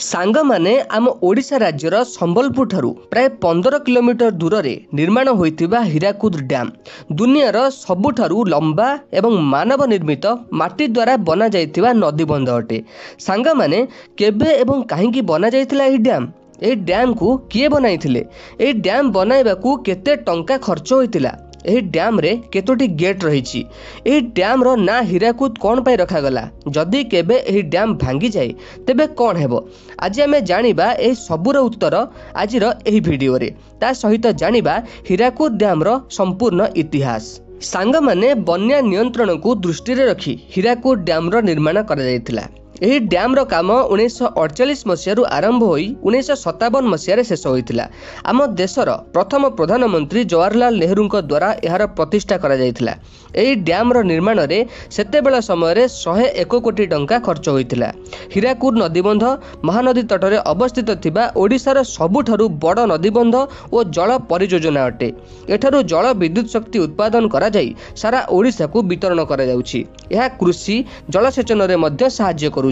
सांग माने आम ओडिशा राज्यर संबलपुर ठारू प्राय 15 किलोमीटर दूर रे निर्माण होइतिबा हीराकुद डैम दुनियार सबुठारू लंबा एवं मानव निर्मित माटी द्वारा बना जाइतिबा नदी बंध अटे। सांग माने केबे एवं काहींकी बना जाइतिला एही डैम ए डैम को किए बनाइथिले ए डैम बनाइबाकू केते टंका खर्च होइतिला एही डैम रे केतोटी गेट रही एही डैम रो ना हीराकुद कौन पाई रखागला जदि केबे एही डैम भांगी जाए तेबे कौन हेबो आज आमे जानिबा एही सबुर उत्तर आजिर एही वीडियो रे ता सहित जानिबा हीराकुद डैम रो संपूर्ण इतिहास। सांग माने बन्या नियंत्रण को दृष्टि रे रखी हीराकुद डैम रो निर्माण करा जायतिला। एही डैम रो काम 1948 मसीहारू आरंभ होई 1957 मसीहारे शेष होइतिला। आम देशर प्रथम प्रधानमंत्री जवाहरलाल नेहरू द्वारा यार प्रतिष्ठा करा जायतिला। एही डैम रो निर्माण रे सेतेबेला समय रे 101 कोटी टंका खर्च होइतिला। हीराकुद नदीबंध महानदी तटरे अवस्थित थिबा ओडिशार सबुठारू बड़ नदीबंध और जल परियोजना अटे। एठारू जल विद्युत शक्ति उत्पादन करा जाई सारा ओडिशा को वितरण करा जाउछि। यह कृषि जलसेचन रे मध्य सहाय्य करूछि।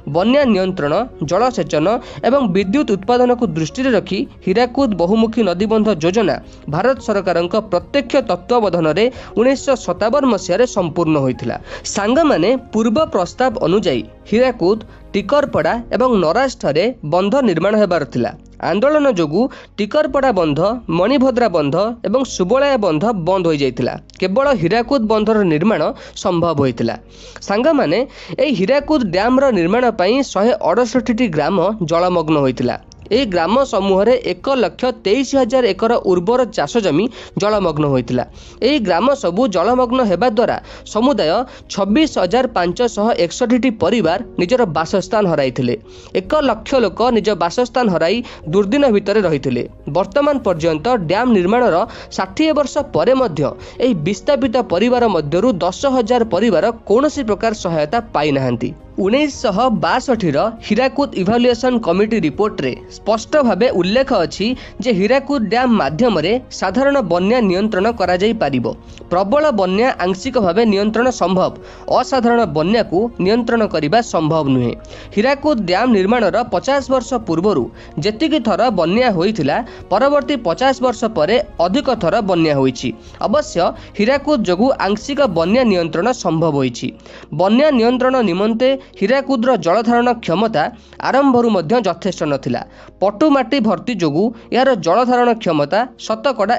बन्या नियंत्रण जलसेचन एवं विद्युत उत्पादन को दृष्टि रे रखी हीराकुद बहुमुखी नदीबंध योजना भारत सरकार प्रत्यक्ष तत्वावधान रे 1957 मसीह संपूर्ण होइतिला। सांग माने पूर्व प्रस्ताव अनुଯାयी हीराकुद टिकरपड़ा एवं नराज ठारे बंध निर्माण हेबार थिला। आंदोलन जोगु टिकरपड़ा बंध मणिभद्रा बंध एवं सुबलाया बंध बंद हो जाइतिला। केवल हीराकुद बंधर निर्माण संभव होइतिला। सांग माने ए हीराकुद डैम रो निर्माण पई 168 ग्राम जलमग्न होइतिला। ए ग्राम समूह रे 1,23,000 एकर उर्वर चाष जमी जलमग्न होइतिला। ए ग्राम सबु जलमग्न हेबा द्वारा समुदाय 26,561 परिवार निजर बासस्थान हराइथिले। 1 लाख लोक निज बासस्थान हराई दुर्दिन भितर रहिथिले। वर्तमान पर्यंत डैम निर्माणर 60 वर्ष परे मध्य एही विस्थापित परिवार मध्यरु 10,000 परिवार कौनसी प्रकार सहायता पाई नाहंती। 1962 हीराकुद इभालुएशन कमिटी रिपोर्ट रे स्पष्ट भावे उल्लेख अछि जे हीराकुद डैम माध्यम रे साधारण बन्या नियंत्रण करा जाई पारिबो। प्रबल बन्या आंशिक भावे नियंत्रण संभव, असाधारण बन्या को नियंत्रण करिबा संभव नुहे। हीराकुद डैम निर्माणर 50 वर्ष पूर्वरु जेतिकी थर बन्या होइथिला परवर्ती 50 वर्ष परे अधिक थर बन्या होइछि। अवश्य हीराकुद जोगु आंशिक बन्या नियंत्रण संभव होइछि। बन्या नियंत्रण निमंते हीराकुद्र जलधारण क्षमता आरंभरू मध्य यथेष्ट नथिला। पटुमाटी भर्ती जोगु यार जलधारण क्षमता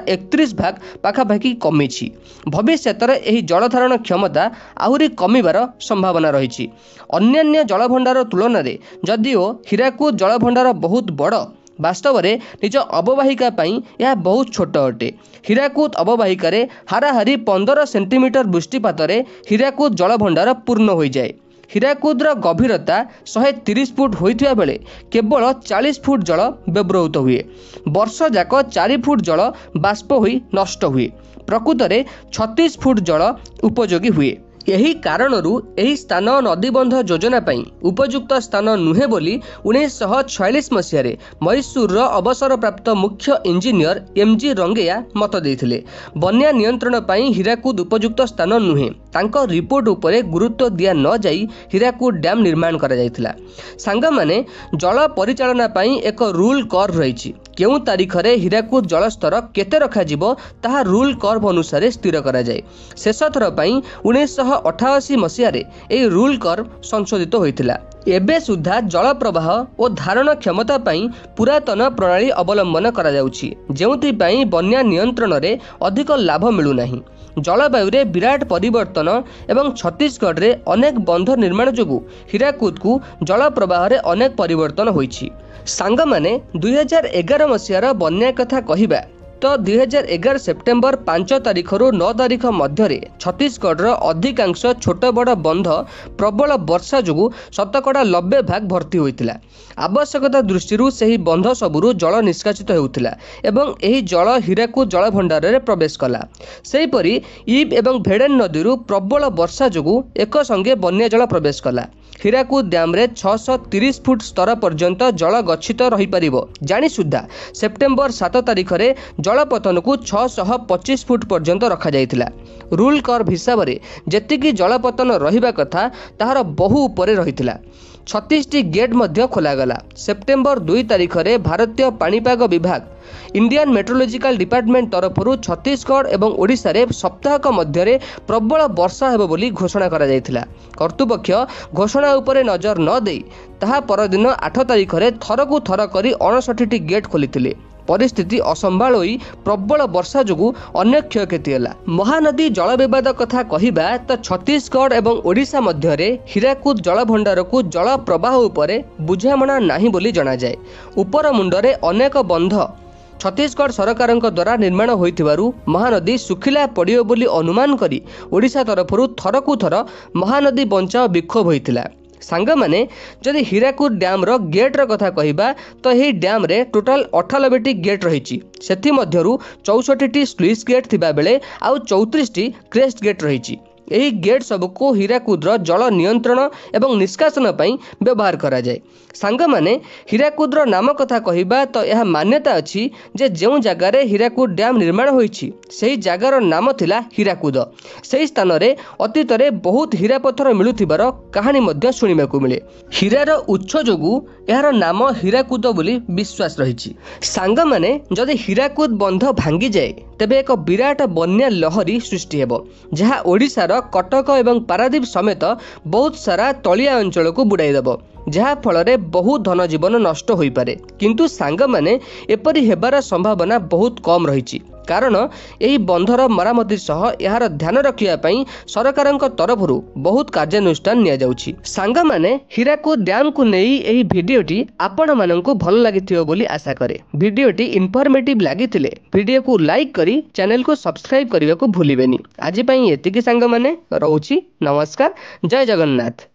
31 भाग पाखापाखि कमिछि। भविष्यतर एही जलधारण क्षमता आहुरी कमिबार संभावना रहिछि। अन्यान्य जलभंडार तुलन रे जदिओ हीराकुद जलभंडार बहुत बड़, वास्तव में निज अववाहिका पई यह बहुत छोट अटे। हीराकुद अववाहिका रे हाराहारी 15 सेंटीमीटर वृष्टिपात रे हीराकुद जलभंडार पूर्ण हो जाए। हीराकुद्र गभीरता 130 फुट होइथिबा बेले केवल 40 फुट जल व्यवहृत हुए। वर्ष जाक 4 फुट जल बाष्प होई नष्ट हुए। प्रकृत में 36 फुट जल उपयोगी हुए। यही कारणरू एही स्थान नदीबंध योजना पई उपयुक्त स्थान नुहे बोली 1946 मसीह मैसूर अवसर प्राप्त मुख्य इंजीनियर एमजी रंगैया मत देथिले। बन्या नियंत्रण पई हीराकुद उपयुक्त स्थान नुहे तांको रिपोर्ट उपरे गुरुत्व दिया न जाई हीराकुद डैम निर्माण करा जायतिला। सांग माने जल परिचालना पई एक रूल कर्व रहिछि। केउ तारीख रे हीराकुद जलस्तर केते रखा जिवो ताहा रूल कर्व अनुसार स्थिर करा जाय। शेष थर पई 1988 मसीह ए रूल कर्व संशोधित होइतिला। एबे सुधा जल प्रवाह और धारण क्षमता पई पुरातन प्रणाली अवलंबन करा जाउछि, जेउथि पई बन्या नियंत्रण रे अधिक लाभ मिलु नाही। जलवायु रे विराट परिवर्तन एवं छत्तीसगढ़ रे अनेक बंध निर्माण जोगु हीराकुद को जल प्रवाह रे अनेक परिवर्तन होइछि। सांग माने 2011 मसीहार बन्या कथा कहिबा तो 2011 सेप्टेम्बर 5 तारिख रु 9 तारिख मध्य छत्तीसगढ़ अधिकांश छोट बड़ बंध प्रबल वर्षा जोगु 90% भाग भर्ती होइतिला। आवश्यकता दृष्टि से बंध सबुरु जल निष्कासित होउतिला एवं एही जल हीराकुद जल भंडार रे प्रवेश कला। सेहीपरि इब एवं भेडेन नदी प्रबल वर्षा जोगु एक संगे बन्या जल प्रवेश कला। हीराकुद डैम रे 630 फुट स्तर पर्यंत जल गच्छित रही परिबो। जानी सुद्धा सेप्टेम्बर 7 तारिख रे जलपतन को 625 फुट पर्यंत रखा जाइतिला। रूल कर्व हिसाब से जेतिकी जलपतन रहिबा कथा ताहार बहु उपरे रहितिला। 36ଟି गेट मध्य खोलागला। सेप्टेम्बर 2 तारिख में भारतीय पाणीपाग विभाग इंडियन मेट्रोलॉजिकल डिपार्टमेंट तरफରୁ छत्तीसगढ़ एवं ओडिशा रे सप्ताहक मध्य प्रबल वर्षा हेबो बोली घोषणा करा जायथिला। कर्तृपक्ष घोषणा उपरे नजर न देई ताहा परदिन 8 तारिख में थरकु थर करी 59टी गेट खोलिथिले। परिस्थिति असंभाल होई प्रबल वर्षा जोगु अनेक क्षयक्षति होला। महानदी जल विवाद कथा कहिबा तो छत्तीसगढ़ एवं ओडिशा मध्य हीराकुद जल भंडार को जल प्रवाह उपरे बुझामणा नाही बोली जणा जाए। उपर मुंडरे अनेक बंध छत्तीसगढ़ सरकार द्वारा निर्माण होइथिबारु महानदी सुखिला पड़ियो बोली अनुमान करी ओडिशा तरफरु थरकु थर महानदी बंचाओ विक्षोभ होइथिला। सांग माने जदि हीराकुद डैम रो गेट रो कथा कहिबा तो यही डैम रे टोटाल 98टी गेट रहिछि। सेथि मध्यरु 64टी स्लुइस गेट थिबा बेले आउ 34टी क्रेस्ट गेट रहिछि। एही गेट सबको हीराकुद्र जल नियंत्रण एवं निष्कासन पई व्यवहार करा जाए। सांग माने हीराकुद्र नाम कथा कहिबा तो यह मान्यता अछि जे जेउ जगार हीराकुद डैम निर्माण होइछि सेही जगार नाम थिला हीराकुद। सेही स्थान रे अतीत रे बहुत हीरा पत्थर मिलुथिबार कहानी मध्य सुनिबाकु मिले। हीरार उच्च जोगु यार नाम हीराकुद बोली विश्वास रहिछि। सांग माने जदि हीराकुद बंध भांगी जाए तेबे एक विराट बन्या लहरी सृष्टि हेबो जहा ओडिशार कटक एवं पारादीप समेत बहुत सारा तलिया अंचल को बुड़ाई देबो जहा फल रे बहुत धन जीवन नष्ट होई पारे। किंतु सांग माने एपरि हेबार संभावना बहुत कम रहिछि कारण एही बंधर मरामती सह यार ध्यान रखिया पई सरकारक तरफरु बहुत कार्यानुष्ठान निया जाउछि। सांग माने हीराकुद डैम को नेई एही भिडियोटी आपण माननकु भल लागिथियो बोली आशा करे। भिडियोटी इन्फॉर्मेटिव लागिथिले भिडियो को लाइक करी चैनल को सब्सक्राइब करबा को भूलिबेनी। आज पई एतिकी सांग माने रहउछि। नमस्कार, जय जगन्नाथ।